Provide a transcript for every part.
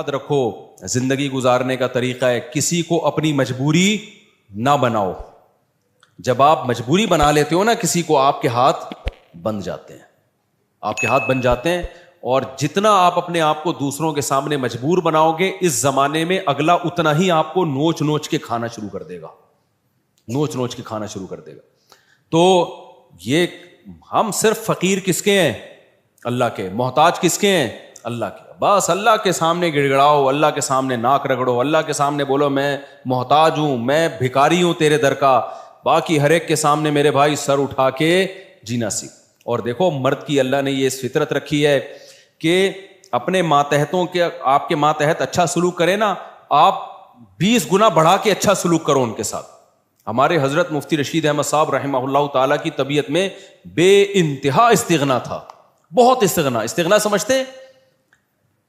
یاد رکھو زندگی گزارنے کا طریقہ ہے کسی کو اپنی مجبوری نہ بناؤ. جب آپ مجبوری بنا لیتے ہو نا کسی کو, آپ کے ہاتھ بن جاتے ہیں, آپ کے ہاتھ بن جاتے ہیں. اور جتنا آپ اپنے آپ کو دوسروں کے سامنے مجبور بناؤ گے اس زمانے میں اگلا اتنا ہی آپ کو نوچ نوچ کے کھانا شروع کر دے گا, نوچ نوچ کے کھانا شروع کر دے گا. تو یہ ہم صرف فقیر کس کے ہیں؟ اللہ کے. محتاج کس کے ہیں؟ اللہ کے. بس اللہ کے سامنے گڑ گڑاؤ, اللہ کے سامنے ناک رگڑو, اللہ کے سامنے بولو میں محتاج ہوں, میں بھکاری ہوں تیرے در کا. باقی ہر ایک کے سامنے میرے بھائی سر اٹھا کے جینا سیکھ. اور دیکھو مرد کی اللہ نے یہ فطرت رکھی ہے کہ اپنے ماتحتوں کے, آپ کے ماتحت اچھا سلوک کرے نا, آپ 20 گنا بڑھا کے اچھا سلوک کرو ان کے ساتھ. ہمارے حضرت مفتی رشید احمد صاحب رحمہ اللہ تعالیٰ کی طبیعت میں بے انتہا استغنا تھا, بہت استغنا. استغنا سمجھتے ہیں؟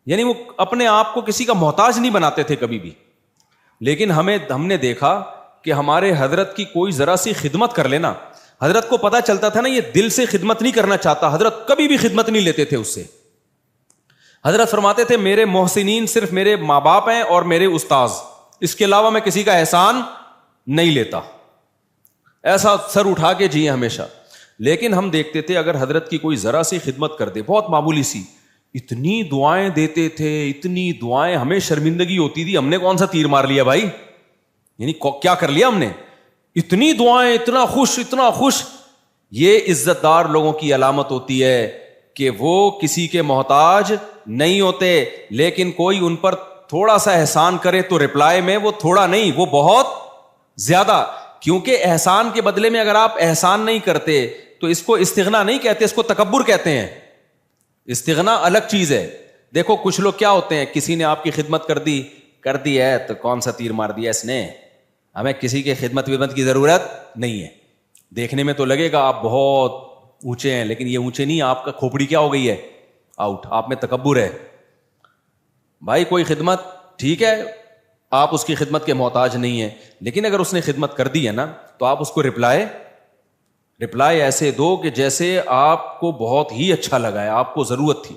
یعنی وہ اپنے آپ کو کسی کا محتاج نہیں بناتے تھے کبھی بھی. لیکن ہم نے دیکھا کہ ہمارے حضرت کی کوئی ذرا سی خدمت کر لینا, حضرت کو پتا چلتا تھا نا یہ دل سے خدمت نہیں کرنا چاہتا, حضرت کبھی بھی خدمت نہیں لیتے تھے اس سے. حضرت فرماتے تھے میرے محسنین صرف میرے ماں باپ ہیں اور میرے استاذ, اس کے علاوہ میں کسی کا احسان نہیں لیتا. ایسا سر اٹھا کے جیے ہمیشہ. لیکن ہم دیکھتے تھے اگر حضرت کی کوئی ذرا سی خدمت کر دے, بہت معمولی سی, اتنی دعائیں دیتے تھے, اتنی دعائیں, ہمیں شرمندگی ہوتی تھی, ہم نے کون سا تیر مار لیا بھائی, یعنی کیا کر لیا ہم نے, اتنی دعائیں, اتنا خوش, اتنا خوش. یہ عزت دار لوگوں کی علامت ہوتی ہے کہ وہ کسی کے محتاج نہیں ہوتے. لیکن کوئی ان پر تھوڑا سا احسان کرے تو رپلائی میں وہ تھوڑا نہیں, وہ بہت زیادہ. کیونکہ احسان کے بدلے میں اگر آپ احسان نہیں کرتے تو اس کو استغنا نہیں کہتے, اس کو تکبر کہتے ہیں. استغنا الگ چیز ہے. دیکھو کچھ لوگ کیا ہوتے ہیں, کسی نے آپ کی خدمت کر دی ہے تو کون سا تیر مار دیا اس نے, ہمیں کسی کے خدمت کی ضرورت نہیں ہے. دیکھنے میں تو لگے گا آپ بہت اونچے ہیں, لیکن یہ اونچے نہیں, آپ کا کھوپڑی کیا ہو گئی ہے, آؤٹ. آپ میں تکبر ہے. بھائی کوئی خدمت ٹھیک ہے, آپ اس کی خدمت کے محتاج نہیں ہیں, لیکن اگر اس نے خدمت کر دی ہے نا تو آپ اس کو رپلائی ایسے دو کہ جیسے آپ کو بہت ہی اچھا لگا ہے, آپ کو ضرورت تھی.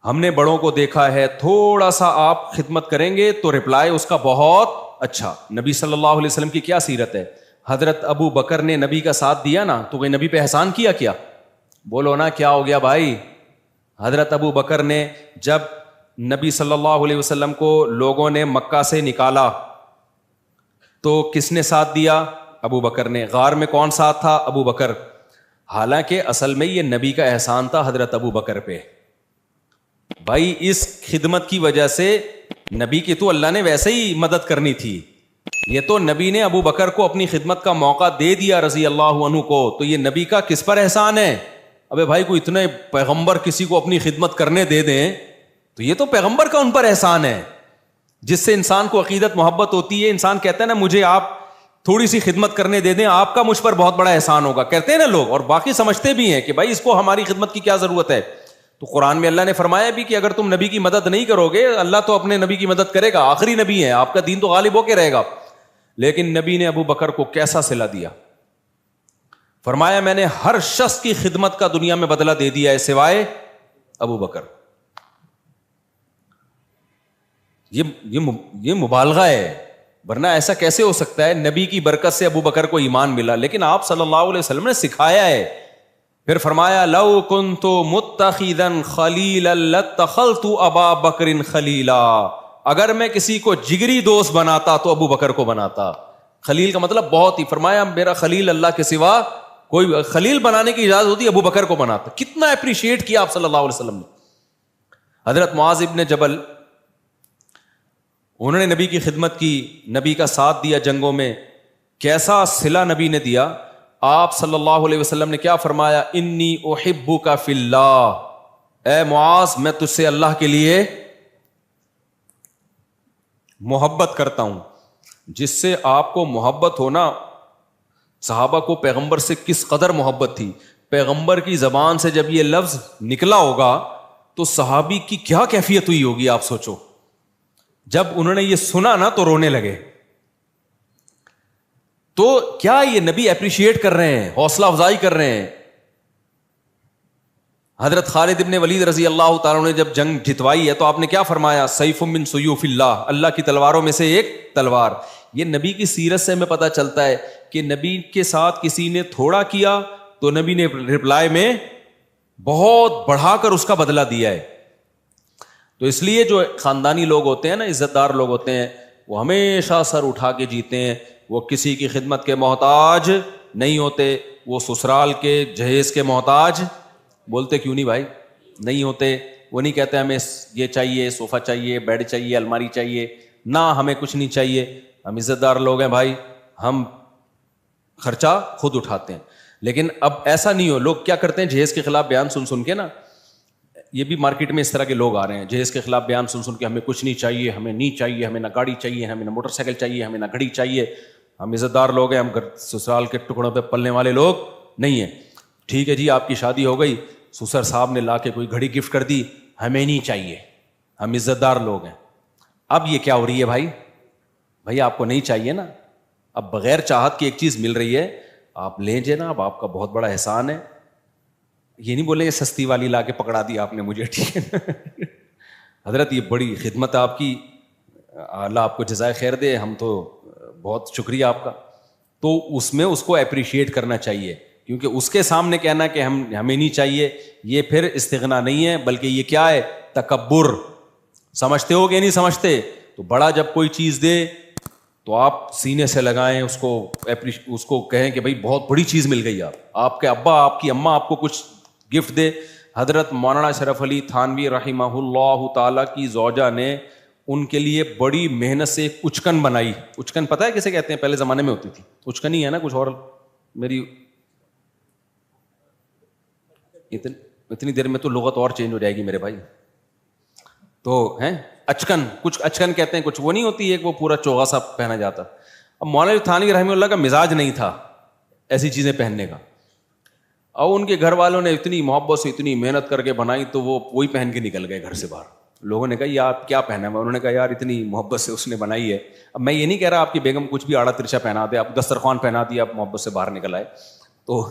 ہم نے بڑوں کو دیکھا ہے تھوڑا سا آپ خدمت کریں گے تو رپلائی اس کا بہت اچھا. نبی صلی اللہ علیہ وسلم کی کیا سیرت ہے, حضرت ابو بکر نے نبی کا ساتھ دیا نا تو کوئی نبی پہ احسان کیا بولو نا, کیا ہو گیا بھائی. حضرت ابو بکر نے جب نبی صلی اللہ علیہ وسلم کو لوگوں نے مکہ سے نکالا تو کس نے ساتھ دیا؟ ابو بکر نے. غار میں کون ساتھ تھا؟ ابو بکر. حالانکہ اصل میں یہ نبی کا احسان تھا حضرت ابو بکر پہ. بھائی اس خدمت کی وجہ سے نبی کی تو اللہ نے ویسے ہی مدد کرنی تھی, یہ تو نبی نے ابو بکر کو اپنی خدمت کا موقع دے دیا رضی اللہ عنہ کو, تو یہ نبی کا کس پر احسان ہے؟ ابے بھائی کوئی اتنے پیغمبر کسی کو اپنی خدمت کرنے دے دیں تو یہ تو پیغمبر کا ان پر احسان ہے, جس سے انسان کو عقیدت محبت ہوتی ہے. انسان کہتا ہے نا مجھے آپ تھوڑی سی خدمت کرنے دے دیں, آپ کا مجھ پر بہت بڑا احسان ہوگا, کہتے ہیں نا لوگ, اور باقی سمجھتے بھی ہیں کہ بھائی اس کو ہماری خدمت کی کیا ضرورت ہے. تو قرآن میں اللہ نے فرمایا بھی کہ اگر تم نبی کی مدد نہیں کرو گے اللہ تو اپنے نبی کی مدد کرے گا, آخری نبی ہے, آپ کا دین تو غالب ہو کے رہے گا. لیکن نبی نے ابو بکر کو کیسا صلہ دیا, فرمایا میں نے ہر شخص کی خدمت کا دنیا میں بدلہ دے دیا ہے سوائے ابو بکر. یہ مبالغہ ہے, ورنہ ایسا کیسے ہو سکتا ہے؟ نبی کی برکت سے ابو بکر کو ایمان ملا, لیکن آپ صلی اللہ علیہ وسلم نے سکھایا ہے. پھر فرمایا لو کنت متخذا خلیلا لاتخذت ابا بکر خلیلا, اگر میں کسی کو جگری دوست بناتا تو ابو بکر کو بناتا. خلیل کا مطلب بہت ہی, فرمایا میرا خلیل اللہ کے سوا کوئی, خلیل بنانے کی اجازت ہوتی ابو بکر کو بناتا. کتنا اپریشیٹ کیا آپ صلی اللہ علیہ وسلم نے. حضرت معاذ ابن جبل, انہوں نے نبی کی خدمت کی, نبی کا ساتھ دیا جنگوں میں, کیسا صلہ نبی نے دیا. آپ صلی اللہ علیہ وسلم نے کیا فرمایا, انی احبک فی اللہ, اے معاذ میں تجھ سے اللہ کے لیے محبت کرتا ہوں. جس سے آپ کو محبت ہونا, صحابہ کو پیغمبر سے کس قدر محبت تھی. پیغمبر کی زبان سے جب یہ لفظ نکلا ہوگا تو صحابی کی کیا کیفیت ہوئی ہوگی آپ سوچو. جب انہوں نے یہ سنا نا تو رونے لگے. تو کیا یہ نبی اپریشیٹ کر رہے ہیں, حوصلہ افزائی کر رہے ہیں. حضرت خالد ابن ولید رضی اللہ تعالیٰ نے جب جنگ جتوائی ہے تو آپ نے کیا فرمایا؟ سیف من سیوف اللہ، اللہ کی تلواروں میں سے ایک تلوار. یہ نبی کی سیرت سے ہمیں پتہ چلتا ہے کہ نبی کے ساتھ کسی نے تھوڑا کیا تو نبی نے رپلائی میں بہت بڑھا کر اس کا بدلہ دیا ہے. تو اس لیے جو خاندانی لوگ ہوتے ہیں نا، عزت دار لوگ ہوتے ہیں، وہ ہمیشہ سر اٹھا کے جیتے ہیں. وہ کسی کی خدمت کے محتاج نہیں ہوتے. وہ سسرال کے جہیز کے محتاج، بولتے کیوں نہیں بھائی، نہیں ہوتے. وہ نہیں کہتے ہمیں یہ چاہیے، صوفہ چاہیے، بیڈ چاہیے، الماری چاہیے، نہ ہمیں کچھ نہیں چاہیے. ہم عزت دار لوگ ہیں بھائی، ہم خرچہ خود اٹھاتے ہیں. لیکن اب ایسا نہیں ہو. لوگ کیا کرتے ہیں، جہیز کے خلاف بیان سن سن کے نا، یہ بھی مارکیٹ میں اس طرح کے لوگ آ رہے ہیں، جہیز کے خلاف بیان سن سن کے ہمیں کچھ نہیں چاہیے، ہمیں نہیں چاہیے، ہمیں نہ گاڑی چاہیے، ہمیں نہ موٹر سائیکل چاہیے، ہمیں نہ گھڑی چاہیے. ہم عزت دار لوگ ہیں، ہم سسرال کے ٹکڑوں پہ پلنے والے لوگ نہیں ہیں. ٹھیک ہے جی، آپ کی شادی ہو گئی، سسر صاحب نے لا کے کوئی گھڑی گفٹ کر دی، ہمیں نہیں چاہیے، ہم عزت دار لوگ ہیں. اب یہ کیا ہو رہی ہے بھائی؟ بھائی آپ کو نہیں چاہیے نا، اب بغیر چاہت کی ایک چیز مل رہی ہے، آپ لیں جناب، آپ کا بہت بڑا احسان ہے. یہ نہیں بولیں سستی والی لا کے پکڑا دی آپ نے مجھے، ٹھیک ہے حضرت یہ بڑی خدمت آپ کی، اللہ آپ کو جزائے خیر دے، ہم تو بہت شکریہ آپ کا. تو اس میں اس کو اپریشیٹ کرنا چاہیے، کیونکہ اس کے سامنے کہنا کہ ہمیں نہیں چاہیے، یہ پھر استغنا نہیں ہے، بلکہ یہ کیا ہے؟ تکبر. سمجھتے ہو کہ نہیں سمجھتے؟ تو بڑا جب کوئی چیز دے تو آپ سینے سے لگائیں اس کو کہیں کہ بھائی بہت بڑی چیز مل گئی. آپ کے ابا، آپ کی اماں آپ کو کچھ گفٹ دے. حضرت مولانا اشرف علی تھانوی رحمہ اللہ تعالیٰ کی زوجہ نے ان کے لیے بڑی محنت سے ایک اچکن بنائی. اچکن پتہ ہے کسے کہتے ہیں؟ پہلے زمانے میں ہوتی تھی اچکن ہی ہے نا، کچھ اور میری اتنی دیر میں تو لغت اور چینج ہو جائے گی میرے بھائی. تو ہیں اچکن، کچھ اچکن کہتے ہیں، کچھ وہ نہیں ہوتی ایک وہ پورا چوغا سا پہنا جاتا. اب مولانا تھانوی رحمہ اللہ کا مزاج نہیں تھا ایسی چیزیں پہننے کا، اور ان کے گھر والوں نے اتنی محبت سے اتنی محنت کر کے بنائی تو وہ وہی پہن کے نکل گئے گھر سے باہر. لوگوں نے کہا یہ آپ کیا پہنا ہے؟ انہوں نے کہا یار اتنی محبت سے اس نے بنائی ہے. اب میں یہ نہیں کہہ رہا آپ کی بیگم کچھ بھی آڑا ترچا پہنا دے، آپ دسترخوان پہنا دیا، آپ محبت سے باہر نکل آئے تو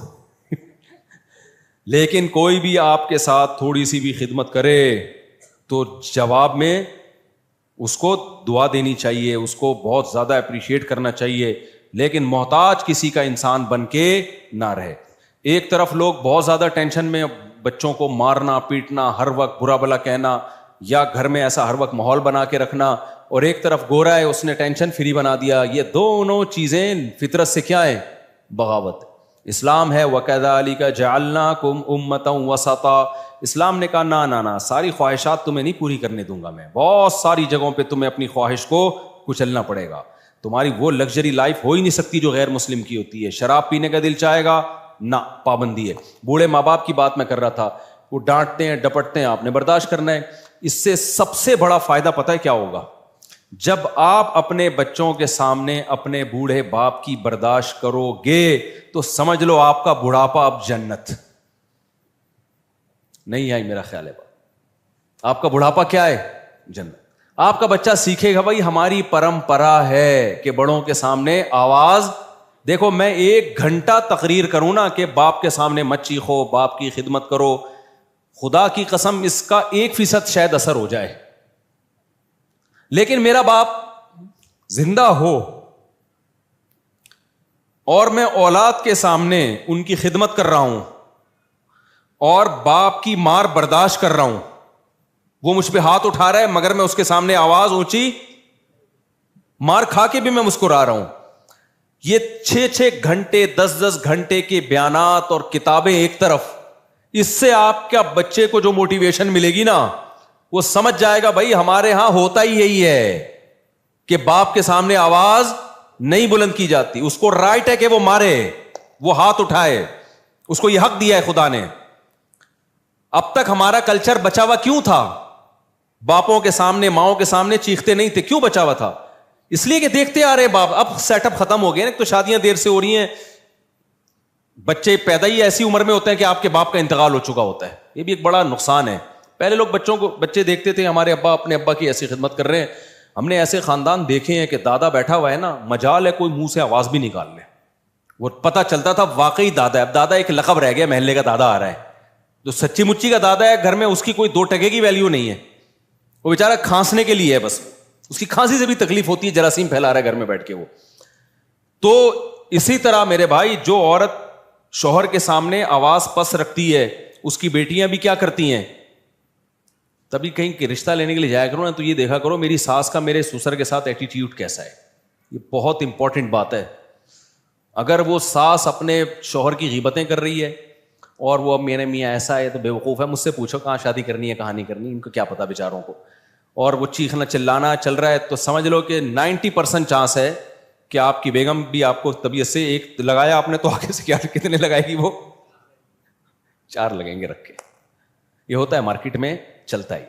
لیکن کوئی بھی آپ کے ساتھ تھوڑی سی بھی خدمت کرے تو جواب میں اس کو دعا دینی چاہیے، اس کو بہت زیادہ اپریشیٹ کرنا چاہیے، لیکن محتاج کسی کا انسان بن کے نہ رہے. ایک طرف لوگ بہت زیادہ ٹینشن میں، بچوں کو مارنا پیٹنا، ہر وقت برا بلا کہنا، یا گھر میں ایسا ہر وقت ماحول بنا کے رکھنا، اور ایک طرف گورا ہے اس نے ٹینشن فری بنا دیا. یہ دونوں چیزیں فطرت سے کیا ہے؟ بغاوت. اسلام ہے وَكَذَلِكَ جَعَلْنَاكُمْ أُمَّةً وَسَطًا. اسلام نے کہا نہ ساری خواہشات تمہیں نہیں پوری کرنے دوں گا میں، بہت ساری جگہوں پہ تمہیں اپنی خواہش کو کچلنا پڑے گا. تمہاری وہ لگژری لائف ہو ہی نہیں سکتی جو غیر مسلم کی ہوتی ہے. شراب پینے کا دل چاہے گا، نہ، پابندی ہے. بوڑھے ماں باپ کی بات میں کر رہا تھا، وہ ڈانٹتے ہیں ڈپٹتے ہیں، آپ نے برداشت کرنا ہے. اس سے سب سے بڑا فائدہ پتہ ہے کیا ہوگا؟ جب آپ اپنے بچوں کے سامنے اپنے بوڑھے باپ کی برداشت کرو گے تو سمجھ لو آپ کا بڑھاپا اب جنت. نہیں آئی میرا خیال ہے بات؟ آپ کا بڑھاپا کیا ہے؟ جنت. آپ کا بچہ سیکھے گا بھائی ہماری پرمپرا ہے کہ بڑوں کے سامنے آواز. دیکھو میں 1 گھنٹہ تقریر کروں نا کہ باپ کے سامنے مت چیخو، باپ کی خدمت کرو، خدا کی قسم اس کا 1% شاید اثر ہو جائے. لیکن میرا باپ زندہ ہو اور میں اولاد کے سامنے ان کی خدمت کر رہا ہوں اور باپ کی مار برداشت کر رہا ہوں، وہ مجھ پہ ہاتھ اٹھا رہا ہے مگر میں اس کے سامنے آواز اونچی، مار کھا کے بھی میں مسکرا رہا ہوں. یہ 6 گھنٹے 10 گھنٹے کے بیانات اور کتابیں ایک طرف، اس سے آپ کا بچے کو جو موٹیویشن ملے گی نا، وہ سمجھ جائے گا بھائی ہمارے ہاں ہوتا ہی یہی ہے کہ باپ کے سامنے آواز نہیں بلند کی جاتی. اس کو رائٹ ہے کہ وہ مارے، وہ ہاتھ اٹھائے، اس کو یہ حق دیا ہے خدا نے. اب تک ہمارا کلچر بچا ہوا کیوں تھا؟ باپوں کے سامنے ماؤں کے سامنے چیختے نہیں تھے. کیوں بچا ہوا تھا؟ اس لیے کہ دیکھتے آ رہے باپ. اب سیٹ اپ ختم ہو گئے نا، تو شادیاں دیر سے ہو رہی ہیں، بچے پیدا ہی ایسی عمر میں ہوتے ہیں کہ آپ کے باپ کا انتقال ہو چکا ہوتا ہے. یہ بھی ایک بڑا نقصان ہے. پہلے لوگ بچے دیکھتے تھے ہمارے ابا اپنے ابا کی ایسی خدمت کر رہے ہیں. ہم نے ایسے خاندان دیکھے ہیں کہ دادا بیٹھا ہوا ہے نا، مجال ہے کوئی منہ سے آواز بھی نکال لے، وہ پتہ چلتا تھا واقعی دادا ہے. اب دادا ایک لقب رہ گیا، محلے کا دادا آ رہا ہے. جو سچی مچی کا دادا ہے گھر میں, اس کی کوئی 2 ٹکے کی ویلیو نہیں ہے, وہ بیچارہ کھانسنے کے لیے ہے بس, اس کی کھانسی سے بھی تکلیف ہوتی ہے, جراثیم پھیلا رہا ہے گھر میں بیٹھ کے وہ. تو اسی طرح میرے بھائی, جو عورت شوہر کے سامنے آواز پس رکھتی ہے, اس کی بیٹیاں بھی کیا کرتی ہیں, تبھی کہیں رشتہ لینے کے لیے جایا کرو نا تو یہ دیکھا کرو میری ساس کا میرے سسر کے ساتھ ایٹیٹیوڈ کیسا ہے. یہ بہت امپورٹنٹ بات ہے. اگر وہ ساس اپنے شوہر کی غیبتیں کر رہی ہے اور وہ اب میرے میاں ایسا ہے تو بے وقوف ہے, مجھ سے پوچھو کہاں شادی کرنی ہے کہاں نہیں کرنی, ان کو کیا پتا بیچاروں کو, اور وہ چیخنا چلانا چل رہا ہے, تو سمجھ لو کہ 90% چانس ہے کہ آپ کی بیگم بھی آپ کو طبیعت سے ایک لگایا آپ نے تو آگے سے کیا کتنے لگائے گی, وہ 4 لگیں گے رکھ کے. یہ ہوتا ہے مارکیٹ میں, چلتا ہے.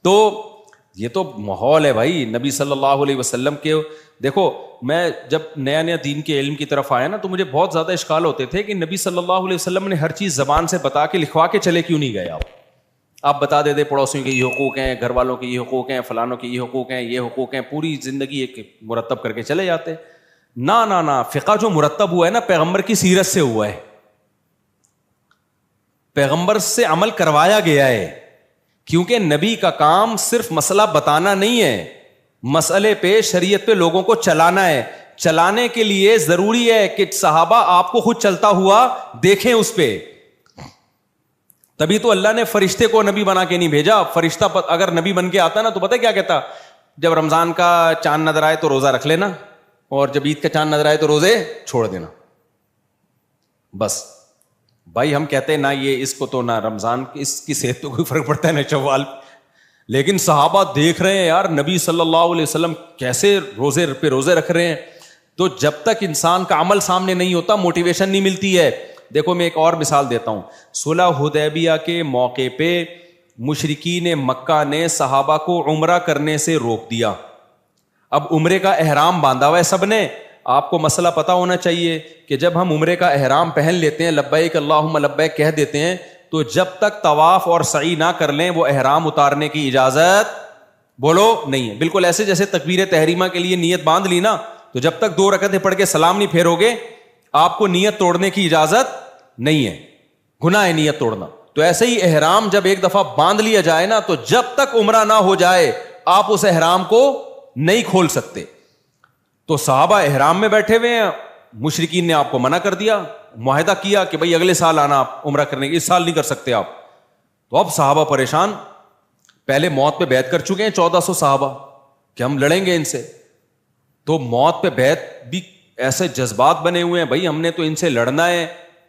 تو یہ تو ماحول ہے بھائی نبی صلی اللہ علیہ وسلم کے. دیکھو میں جب نیا نیا دین کے علم کی طرف آیا نا تو مجھے بہت زیادہ اشکال ہوتے تھے کہ نبی صلی اللہ علیہ وسلم نے ہر چیز زبان سے بتا کے لکھوا کے چلے کیوں نہیں گئے. آپ بتا دیتے پڑوسیوں کے یہ حقوق ہیں, گھر والوں کے یہ حقوق ہیں, فلانوں کے یہ حقوق ہیں, یہ حقوق ہیں, پوری زندگی ایک مرتب کر کے چلے جاتے. نہ فقہ جو مرتب ہوا ہے نا پیغمبر کی سیرت سے ہوا ہے, پیغمبر سے عمل کروایا گیا ہے. کیونکہ نبی کا کام صرف مسئلہ بتانا نہیں ہے, مسئلے پہ شریعت پہ لوگوں کو چلانا ہے. چلانے کے لیے ضروری ہے کہ صحابہ آپ کو خود چلتا ہوا دیکھیں اس پہ. تبھی تو اللہ نے فرشتے کو نبی بنا کے نہیں بھیجا. فرشتہ اگر نبی بن کے آتا نا تو پتہ کیا کہتا, جب رمضان کا چاند نظر آئے تو روزہ رکھ لینا, اور جب عید کا چاند نظر آئے تو روزے چھوڑ دینا. بس بھائی ہم کہتے ہیں نہ یہ اس کو تو نہ رمضان اس کی صحت تو کوئی فرق پڑتا ہے نہ چوال, لیکن صحابہ دیکھ رہے ہیں یار نبی صلی اللہ علیہ وسلم کیسے روزے پہ روزے رکھ رہے ہیں. تو جب تک انسان کا عمل سامنے نہیں ہوتا موٹیویشن نہیں ملتی ہے. دیکھو میں ایک اور مثال دیتا ہوں. صلح حدیبیہ کے موقع پہ مشرکین مکہ نے صحابہ کو عمرہ کرنے سے روک دیا. اب عمرے کا احرام باندھا ہوا ہے سب نے. آپ کو مسئلہ پتا ہونا چاہیے کہ جب ہم عمرے کا احرام پہن لیتے ہیں, لبیک اللہم لبیک کہہ دیتے ہیں, تو جب تک طواف اور سعی نہ کر لیں وہ احرام اتارنے کی اجازت بولو نہیں ہے. بالکل ایسے جیسے تکبیر تحریمہ کے لیے نیت باندھ لی نا, تو جب تک 2 رکعتیں پڑھ کے سلام نہیں پھیرو گے آپ کو نیت توڑنے کی اجازت نہیں ہے, گناہ ہے نیت توڑنا. تو ایسے ہی احرام جب ایک دفعہ باندھ لیا جائے نا تو جب تک عمرہ نہ ہو جائے آپ اس احرام کو نہیں کھول سکتے. تو صحابہ احرام میں بیٹھے ہوئے ہیں, مشرکین نے آپ کو منع کر دیا, معاہدہ کیا کہ بھائی اگلے سال آنا آپ عمرہ کرنے کے, اس سال نہیں کر سکتے آپ. تو اب صحابہ پریشان, پہلے موت پہ بیعت کر چکے ہیں 1400 صحابہ کہ ہم لڑیں گے ان سے. تو موت پہ بیعت بھی ایسے جذبات بنے ہوئے ہیں, بھائی ہم نے تو ان سے لڑنا ہے,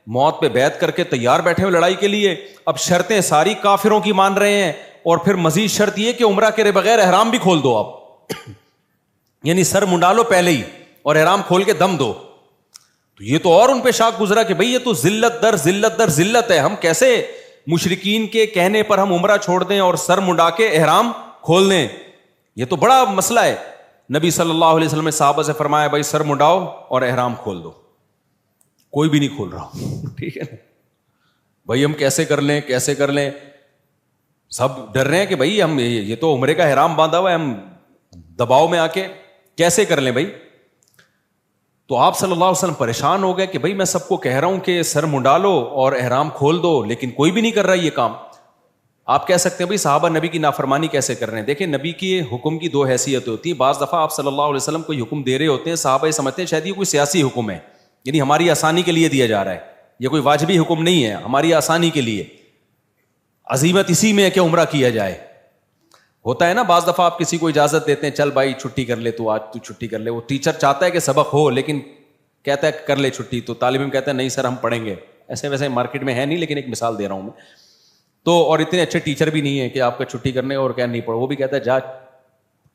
موت پہ بیعت کر کے تیار بیٹھے ہوئے لڑائی کے لیے. اب شرطیں ساری کافروں کی مان رہے ہیں, اور پھر مزید شرط یہ کہ عمرہ کرے بغیر احرام بھی کھول دو آپ, یعنی سر منڈا لو پہلے ہی اور احرام کھول کے دم دو. تو یہ تو اور ان پہ شاک گزرا کہ بھئی یہ تو ذلت در ذلت در ذلت ہے, ہم کیسے مشرکین کے کہنے پر ہم عمرہ چھوڑ دیں اور سر منڈا کے احرام کھول دیں, یہ تو بڑا مسئلہ ہے. نبی صلی اللہ علیہ وسلم نے صحابہ سے فرمایا بھائی سر منڈاؤ اور احرام کھول دو. کوئی بھی نہیں کھول رہا, ٹھیک ہے نا بھائی, ہم کیسے کر لیں کیسے کر لیں, سب ڈر رہے ہیں کہ بھئی ہم یہ تو عمرے کا احرام باندھا ہوا ہے, ہم دباؤ میں آ کے کیسے کر لیں بھائی. تو آپ صلی اللہ علیہ وسلم پریشان ہو گئے کہ بھئی میں سب کو کہہ رہا ہوں کہ سر منڈا لو اور احرام کھول دو, لیکن کوئی بھی نہیں کر رہا یہ کام. آپ کہہ سکتے ہیں بھئی صحابہ نبی کی نافرمانی کیسے کر رہے ہیں. دیکھیں نبی کی حکم کی 2 حیثیتیں ہوتی ہیں. بعض دفعہ آپ صلی اللہ علیہ وسلم کوئی حکم دے رہے ہوتے ہیں, صحابہ یہ سمجھتے ہیں شاید یہ کوئی سیاسی حکم ہے, یعنی ہماری آسانی کے لیے دیا جا رہا ہے, یہ کوئی واجبی حکم نہیں ہے, ہماری آسانی کے لیے. عزیمت اسی میں ہے کہ عمرہ کیا جائے. ہوتا ہے نا بعض دفعہ آپ کسی کو اجازت دیتے ہیں, چل بھائی چھٹی کر لے, تو آج تو چھٹی کر لے. وہ ٹیچر چاہتا ہے کہ سبق ہو لیکن کہتا ہے کر لے چھٹی, تو طالب علم کہتا ہے نہیں سر ہم پڑھیں گے. ایسے ویسے مارکیٹ میں ہے نہیں, لیکن ایک مثال دے رہا ہوں میں. تو اور اتنے اچھے ٹیچر بھی نہیں ہے کہ آپ کا چھٹی کرنے اور کیا نہیں پڑھو, وہ بھی کہتا ہے جا.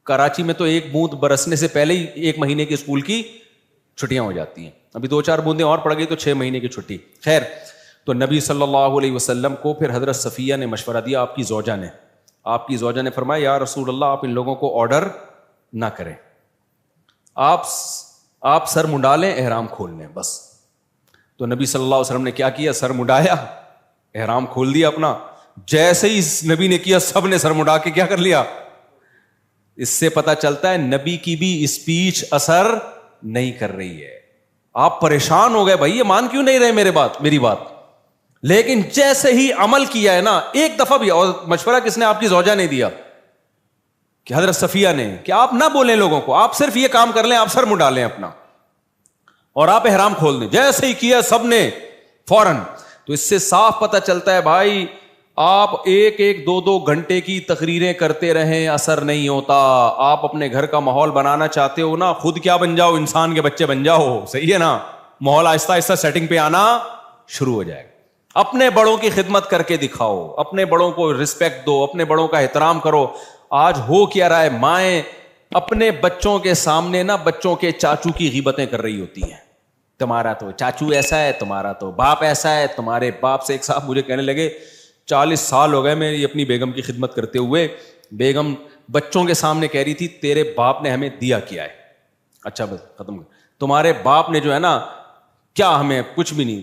کراچی میں تو 1 بوند برسنے سے پہلے ہی 1 مہینے کی اسکول کی چھٹیاں ہو جاتی ہیں, ابھی 2-4 بوندیں اور پڑ گئی تو 6 مہینے کی چھٹی. خیر, تو نبی صلی اللہ علیہ وسلم کو پھر حضرت صفیہ نے مشورہ دیا, آپ کی زوجہ نے فرمایا یا رسول اللہ آپ ان لوگوں کو آرڈر نہ کریں, آپ سر منڈا لیں احرام کھول لیں بس. تو نبی صلی اللہ علیہ وسلم نے کیا کیا, سر منڈایا, احرام کھول دیا اپنا. جیسے ہی نبی نے کیا سب نے سر منڈا کے کیا کر لیا. اس سے پتا چلتا ہے نبی کی بھی اسپیچ اثر نہیں کر رہی ہے. آپ پریشان ہو گئے, بھائی یہ مان کیوں نہیں رہے میری بات. لیکن جیسے ہی عمل کیا ہے نا ایک دفعہ بھی, اور مشورہ کس نے, آپ کی زوجہ نے دیا کہ حضرت صفیہ نے, کہ آپ نہ بولیں لوگوں کو, آپ صرف یہ کام کر لیں, آپ سر منڈالیں اپنا اور آپ احرام کھول دیں. جیسے ہی کیا سب نے فوراً. تو اس سے صاف پتہ چلتا ہے بھائی آپ ایک ایک دو دو گھنٹے کی تقریریں کرتے رہیں اثر نہیں ہوتا. آپ اپنے گھر کا ماحول بنانا چاہتے ہو نا, خود کیا بن جاؤ, انسان کے بچے بن جاؤ, صحیح ہے نا, ماحول آہستہ آہستہ سیٹنگ پہ آنا شروع ہو جائے گا. اپنے بڑوں کی خدمت کر کے دکھاؤ, اپنے بڑوں کو رسپیکٹ دو, اپنے بڑوں کا احترام کرو. آج ہو کیا رہا ہے, مائیں اپنے بچوں کے سامنے نا بچوں کے چاچو کی غیبتیں کر رہی ہوتی ہیں. تمہارا تو چاچو ایسا ہے, تمہارا تو باپ ایسا ہے, تمہارے باپ سے. ایک صاحب مجھے کہنے لگے 40 سال ہو گئے میں اپنی بیگم کی خدمت کرتے ہوئے, بیگم بچوں کے سامنے کہہ رہی تھی تیرے باپ نے ہمیں دیا کیا ہے. اچھا بس ختم کر, تمہارے باپ نے جو ہے نا کیا ہمیں کچھ بھی نہیں.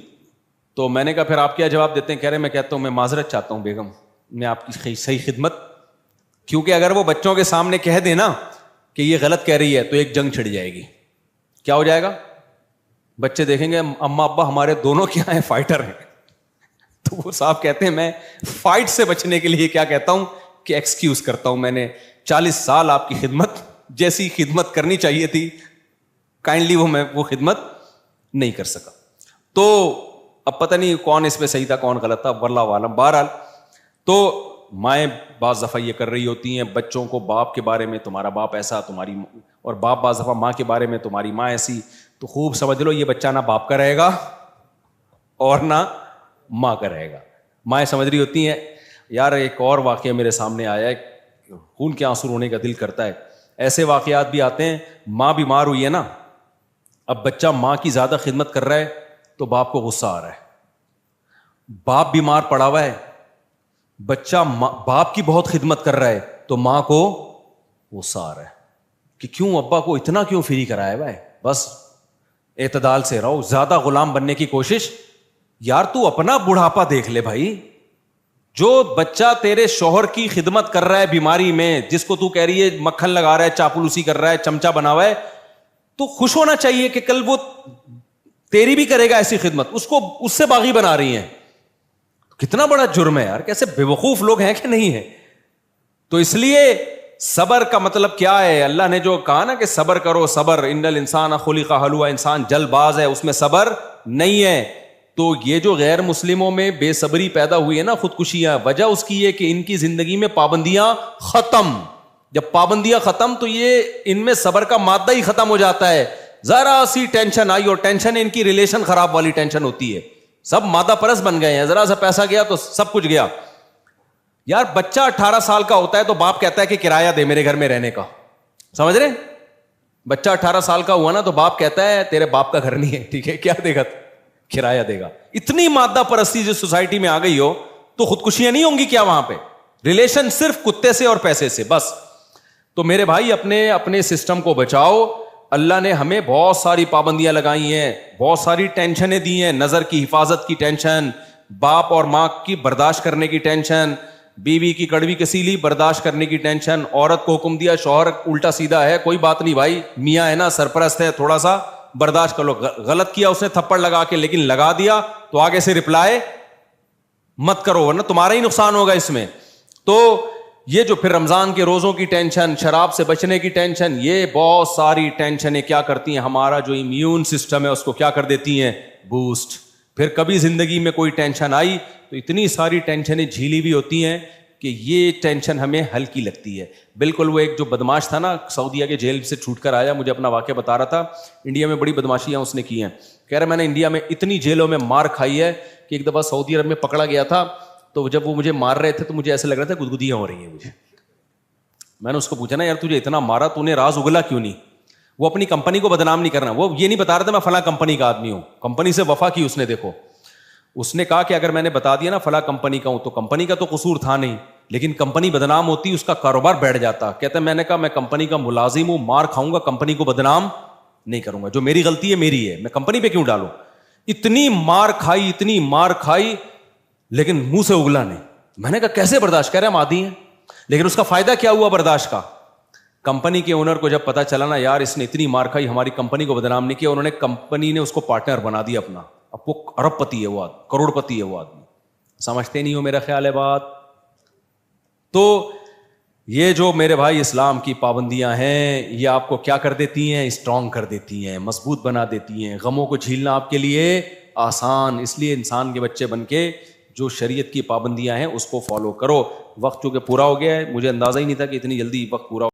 تو میں نے کہا پھر آپ کیا جواب دیتے ہیں؟ کہہ رہے میں کہتا ہوں میں معذرت چاہتا ہوں بیگم, میں آپ کی صحیح خدمت, کیونکہ اگر وہ بچوں کے سامنے کہہ دے نا کہ یہ غلط کہہ رہی ہے تو ایک جنگ چھڑ جائے گی. کیا ہو جائے گا؟ بچے دیکھیں گے اماں ابا ہمارے دونوں کیا ہیں, فائٹر ہیں. تو وہ صاحب کہتے ہیں میں فائٹ سے بچنے کے لیے کیا کہتا ہوں کہ ایکسکیوز کرتا ہوں, میں نے 40 سال آپ کی خدمت جیسی خدمت کرنی چاہیے تھی کائنڈلی میں وہ خدمت نہیں کر سکا. تو اب پتہ نہیں کون اس میں صحیح تھا کون غلط تھا, واللہ عالم. بہرحال تو مائیں بعض دفعہ یہ کر رہی ہوتی ہیں بچوں کو باپ کے بارے میں, تمہارا باپ ایسا, تمہاری, اور باپ بعض دفعہ ماں کے بارے میں, تمہاری ماں ایسی. تو خوب سمجھ لو یہ بچہ نہ باپ کا رہے گا اور نہ ماں کا رہے گا. مائیں سمجھ رہی ہوتی ہیں یار. ایک اور واقعہ میرے سامنے آیا ہے, خون کے آنسو رونے کا دل کرتا ہے. ایسے واقعات بھی آتے ہیں, ماں بیمار ہوئی ہے نا, اب بچہ ماں کی زیادہ خدمت کر رہا ہے تو باپ کو غصہ آ رہا ہے. باپ بیمار پڑا ہوا ہے, بچہ باپ کی بہت خدمت کر رہا ہے تو ماں کو غصہ آ رہا ہے کہ کیوں ابا کو اتنا کیوں فری کرایا ہوا ہے. بس اعتدال سے رہو, زیادہ غلام بننے کی کوشش. یار تو اپنا بڑھاپا دیکھ لے بھائی. جو بچہ تیرے شوہر کی خدمت کر رہا ہے بیماری میں, جس کو تو کہہ رہی ہے مکھن لگا رہا ہے, چاپلوسی کر رہا ہے, چمچا بنا ہوا ہے, تو خوش ہونا چاہیے کہ کل وہ تیری بھی کرے گا ایسی خدمت. اس کو اس سے باغی بنا رہی ہیں. کتنا بڑا جرم ہے یار, کیسے بے وقوف لوگ ہیں کہ نہیں ہے. تو اس لیے صبر کا مطلب کیا ہے؟ اللہ نے جو کہا نا کہ صبر کرو, صبر, ان الانسان خلق ہلوعا, انسان جلد باز ہے, اس میں صبر نہیں ہے. تو یہ جو غیر مسلموں میں بے صبری پیدا ہوئی ہے نا, خودکشیاں, وجہ اس کی یہ کہ ان کی زندگی میں پابندیاں ختم. جب پابندیاں ختم تو یہ ان میں صبر کا مادہ ہی ختم ہو جاتا ہے. ذرا سی ٹینشن آئی, اور ٹینشن ان کی ریلیشن خراب والی ٹینشن ہوتی ہے, سب مادہ پرست بن گئے ہیں. ذرا سا پیسہ گیا تو سب کچھ گیا. یار بچہ 18 سال کا ہوتا ہے تو باپ کہتا ہے کہ کرایہ دے میرے گھر میں رہنے کا, سمجھ رہے؟ بچہ 18 سال کا ہوا نا تو باپ کہتا ہے تیرے باپ کا گھر نہیں ہے, ٹھیک ہے, کیا دے گا؟ کرایہ دے گا. اتنی مادہ پرستی جو سوسائٹی میں آ گئی ہو تو خودکشیاں نہیں ہوں گی کیا وہاں پہ؟ ریلیشن صرف کتے سے اور پیسے سے بس. تو میرے بھائی اپنے سسٹم کو بچاؤ. اللہ نے ہمیں بہت ساری پابندیاں لگائی ہیں, بہت ساری ٹینشنیں دی ہیں. نظر کی حفاظت کی ٹینشن, باپ اور ماں کی برداشت کرنے کی ٹینشن, بیوی کی کڑوی کسیلی برداشت کرنے کی ٹینشن. عورت کو حکم دیا, شوہر الٹا سیدھا ہے, کوئی بات نہیں بھائی, میاں ہے نا, سرپرست ہے, تھوڑا سا برداشت کر لو. غلط کیا اس نے تھپڑ لگا کے, لیکن لگا دیا تو آگے سے رپلائی مت کرو ورنہ تمہارا ہی نقصان ہوگا اس میں. تو یہ جو پھر رمضان کے روزوں کی ٹینشن, شراب سے بچنے کی ٹینشن, یہ بہت ساری ٹینشنیں کیا کرتی ہیں, ہمارا جو امیون سسٹم ہے اس کو کیا کر دیتی ہیں, بوسٹ. پھر کبھی زندگی میں کوئی ٹینشن آئی تو اتنی ساری ٹینشنیں جھیلی بھی ہوتی ہیں کہ یہ ٹینشن ہمیں ہلکی لگتی ہے. بالکل وہ ایک جو بدماش تھا نا, سعودیہ کے جیل سے چھوٹ کر آیا, مجھے اپنا واقعہ بتا رہا تھا. انڈیا میں بڑی بدماشیاں اس نے کی ہیں. کہہ رہا میں نے انڈیا میں اتنی جیلوں میں مار کھائی ہے کہ ایک دفعہ سعودی عرب میں پکڑا گیا تھا, تو جب وہ مجھے مار رہے تھے تو مجھے ایسا لگ رہا تھا گدگدیاں ہو رہی ہیں مجھے. میں نے اس کو پوچھا نا یار تجھے اتنا مارا, تو نے راز اگلا کیوں نہیں؟ وہ اپنی کمپنی کو بدنام نہیں کرنا, وہ یہ نہیں بتا رہا تھا میں فلاں کمپنی کا آدمی ہوں, کمپنی سے وفا کی اس نے. دیکھو اس نے کہا کہ اگر میں نے بتا دیا نا فلاں کمپنی کا ہوں تو کمپنی کا تو قصور تھا نہیں, لیکن کمپنی بدنام ہوتی, اس کا کاروبار بیٹھ جاتا. کہتا ہے میں نے کہا میں کمپنی کا ملازم ہوں, مار کھاؤں گا, کمپنی کو بدنام نہیں کروں گا, جو میری غلطی ہے میری ہے, میں کمپنی پہ کیوں ڈالوں. اتنی مار کھائی, اتنی مار کھائی, لیکن منہ سے اگلا نہیں. میں نے کہا کیسے برداشت کر رہے ہیں, ہم عادی ہیں. لیکن اس کا فائدہ کیا ہوا برداشت کا؟ کمپنی کے اونر کو جب پتا چلا نا یار اس نے اتنی مار کھائی, ہماری کمپنی کو بدنام نہیں کیا, انہوں نے کمپنی نے اس کو پارٹنر بنا دیا اپنا. اب وہ ارب پتی ہے, وہ کروڑ پتی ہے وہ آدمی. سمجھتے نہیں ہو میرا خیال ہے بات. تو یہ جو میرے بھائی اسلام کی پابندیاں ہیں یہ آپ کو کیا کر دیتی ہیں؟ اسٹرانگ کر دیتی ہیں, مضبوط بنا دیتی ہیں. غموں کو جھیلنا آپ کے لیے آسان. اس لیے انسان کے بچے بن کے جو شریعت کی پابندیاں ہیں اس کو فالو کرو. وقت چونکہ پورا ہو گیا ہے, مجھے اندازہ ہی نہیں تھا کہ اتنی جلدی وقت پورا